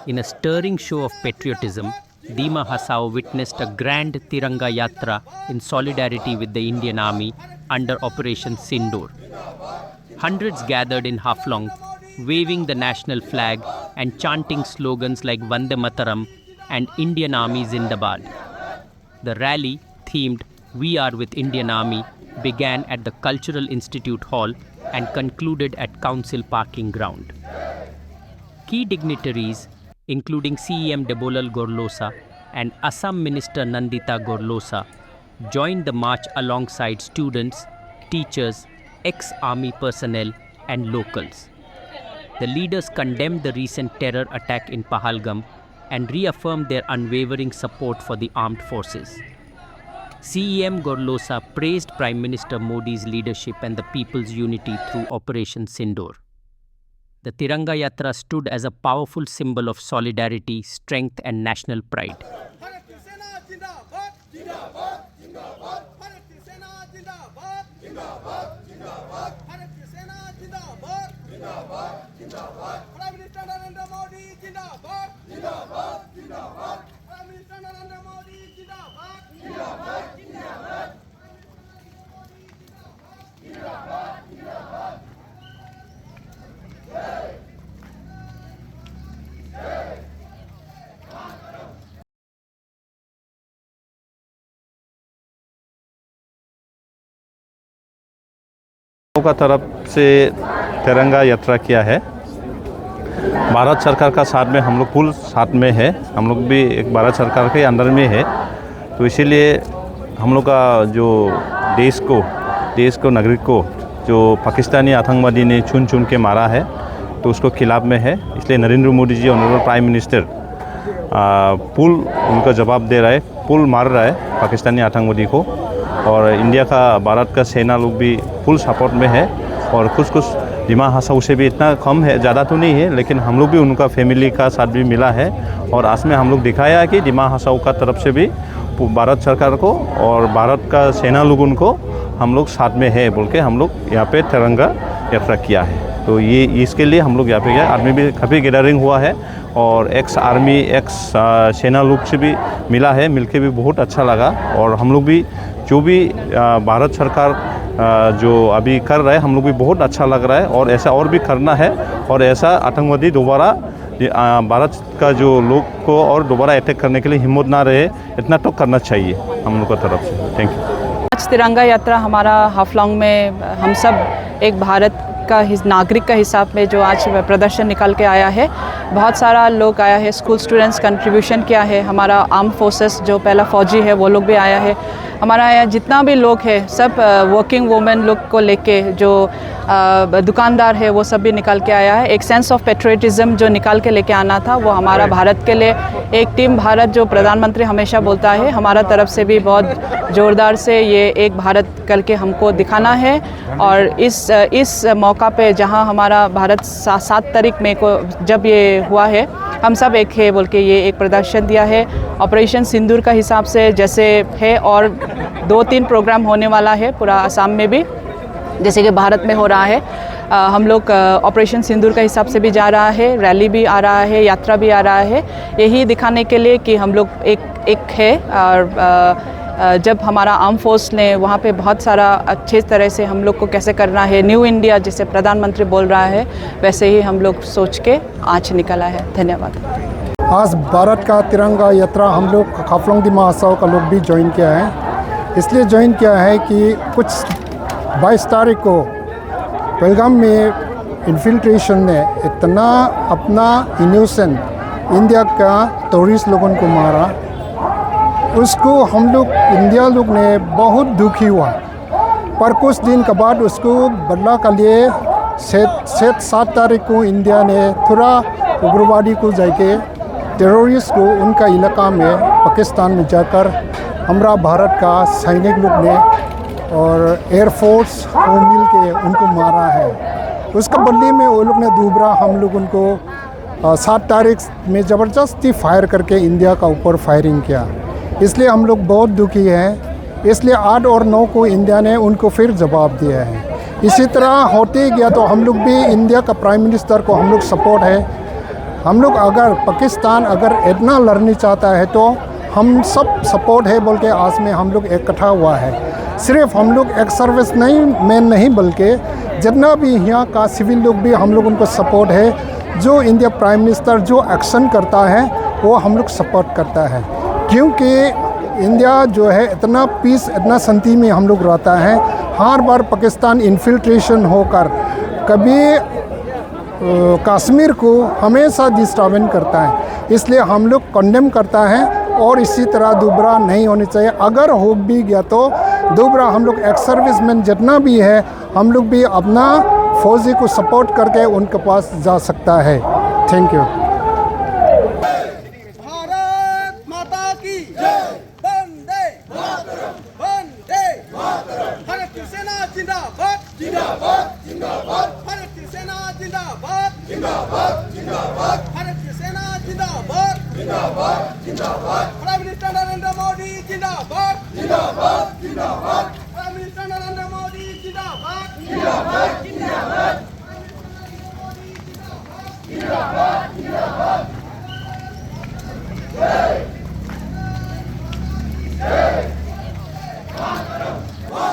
In a stirring show of patriotism, Dima Hasao witnessed a grand Tiranga Yatra in solidarity with the Indian Army under Operation Sindoor. Hundreds gathered in Haflong, waving the national flag and chanting slogans like Vande Mataram and Indian Army Zindabad. The rally, themed We Are with Indian Army, began at the Cultural Institute Hall and concluded at Council Parking Ground. Key dignitaries, including CEM Debolal Gorlosa and Assam Minister Nandita Gorlosa, joined the march alongside students, teachers, ex-army personnel and locals. The leaders condemned the recent terror attack in Pahalgam and reaffirmed their unwavering support for the armed forces. CEM Gorlosa praised Prime Minister Modi's leadership and the people's unity through Operation Sindoor. The Tiranga Yatra stood as a powerful symbol of solidarity, strength and national pride. Prime Minister Narendra Modi Jindabad. Jindabad. Jindabad. Prime Minister Narendra Modi Jindabad. Jindabad. Jindabad. Jindabad. Jindabad. का तरफ से तिरंगा यात्रा किया है। भारत सरकार का साथ में हम लोग फुल साथ में है, हम लोग भी एक भारत सरकार के अंदर में है, तो इसीलिए हम लोग का जो देश को नागरिक को जो पाकिस्तानी आतंकवादी ने चुन चुन के मारा है तो उसको खिलाफ में है। इसलिए Narendra Modi ji honourable prime minister पुल उनका जवाब दे रहा है, पुल मार रहा है पाकिस्तानी आतंकवादी को, और इंडिया का भारत का सेना लोग भी फुल सपोर्ट में है। और कुछ दिमा हसाओ से भी इतना कम है, ज़्यादा तो नहीं है, लेकिन हम लोग भी उनका फैमिली का साथ भी मिला है। और आज में हम लोग दिखाया कि दिमा हसाओ का तरफ से भी भारत सरकार को और भारत का सेना लोग उनको हम लोग साथ में है बोल के हम लोग यहाँ पे तिरंगा यात्रा किया है। तो ये इसके लिए हम लोग यहाँ पे गए। आर्मी भी काफ़ी गैदरिंग हुआ है और एक्स आर्मी एक्स सेना लोग से भी मिला है, मिलके भी बहुत अच्छा लगा। और हम लोग भी जो भी भारत सरकार जो अभी कर रहा है हम लोग भी बहुत अच्छा लग रहा है, और ऐसा और भी करना है, और ऐसा आतंकवादी दोबारा भारत का जो लोग को और दोबारा अटैक करने के लिए हिम्मत ना रहे, इतना तो करना चाहिए हम लोग का तरफ से। Thank you. आज तिरंगा यात्रा हमारा हाफलॉन्ग में हम सब एक भारत का नागरिक का हिसाब में जो आज प्रदर्शन निकल के आया है। बहुत सारा लोग आया है, स्कूल स्टूडेंट्स कंट्रीब्यूशन किया है, हमारा आर्म फोर्सेस जो पहला फौजी है वो लोग भी आया है, हमारा यहाँ जितना भी लोग है सब वर्किंग वुमेन लोग को लेके जो दुकानदार है वो सब भी निकल के आया है। एक सेंस ऑफ पेट्रियटिज्म जो निकाल के लेके आना था वो हमारा भारत के लिए एक टीम भारत जो प्रधानमंत्री हमेशा बोलता है, हमारा तरफ से भी बहुत ज़ोरदार से ये एक भारत करके हमको दिखाना है। और इस मौका पे जहाँ हमारा भारत 7 तारीख में को जब ये हुआ है हम सब एक है बोल के ये एक प्रदर्शन दिया है। ऑपरेशन सिंदूर का हिसाब से जैसे है और 2-3 प्रोग्राम होने वाला है पूरा असम में भी, जैसे कि भारत में हो रहा है। हम लोग ऑपरेशन सिंदूर का हिसाब से भी जा रहा है, रैली भी आ रहा है, यात्रा भी आ रहा है, यही दिखाने के लिए कि हम लोग एक है। और जब हमारा आर्म फोर्स ने वहाँ पे बहुत सारा अच्छे तरह से हम लोग को कैसे करना है, न्यू इंडिया जैसे प्रधानमंत्री बोल रहा है वैसे ही हम लोग सोच के आज निकला है। धन्यवाद। आज भारत का तिरंगा यात्रा हम लोग हाफलॉन्ग दिमा हसाओ का लोग भी ज्वाइन किया है। इसलिए ज्वाइन किया है कि कुछ 22 तारीख को पहलगाम में इन्फिल्ट्रेशन ने इतना अपना इनोसेंट इंडिया का टूरिस्ट लोगों को मारा, उसको हम लोग इंडिया लोग ने बहुत दुखी हुआ। पर कुछ दिन के बाद उसको बदला के लिए 7 तारीख को इंडिया ने थोड़ा उग्रवादी को जाके टेररिस्ट को उनका इलाका में पाकिस्तान में जाकर हमारा भारत का सैनिक लोग ने और एयरफोर्स को मिल के उनको मारा है। उसका बदले में वो लोग ने दोबारा हम लोग उनको 7 तारीख में ज़बरदस्ती फायर करके इंडिया का ऊपर फायरिंग किया। इसलिए हम लोग बहुत दुखी हैं। इसलिए 8 और 9 को इंडिया ने उनको फिर जवाब दिया है। इसी तरह होते गया तो हम लोग भी इंडिया का प्राइम मिनिस्टर को हम लोग सपोर्ट है। हम लोग अगर पाकिस्तान अगर इतना लड़ना चाहता है तो हम सब सपोर्ट है बोल के आज में हम लोग इकट्ठा हुआ है। सिर्फ हम लोग एक सर्विस नहीं बल्कि जितना भी यहाँ का सिविल लोग भी हम लोग उनको सपोर्ट है। जो इंडिया प्राइम मिनिस्टर जो एक्शन करता है वो हम लोग सपोर्ट करता है, क्योंकि इंडिया जो है इतना पीस इतना शांति में हम लोग रहता है। हर बार पाकिस्तान इन्फिल्ट्रेशन होकर कभी कश्मीर को हमेशा डिस्टर्बेंस करता है, इसलिए हम लोग कंडेम करता है और इसी तरह दोबारा नहीं होनी चाहिए। अगर हो भी गया तो दोबारा हम लोग एक्स सर्विसमैन जितना भी है हम लोग भी अपना फौजी को सपोर्ट करके उनके पास जा सकता है। Thank you. भारत माता की वंदे वंदे भारत की सेना जिंदाबाद जिंदाबाद जिंदाबाद भारत की सेना जिंदाबाद जिंदाबाद जिंदाबाद भारत की सेना जिंदाबाद जिंदाबाद जिंदाबाद प्राइम मिनिस्टर नरेंद्र मोदी जिंदाबाद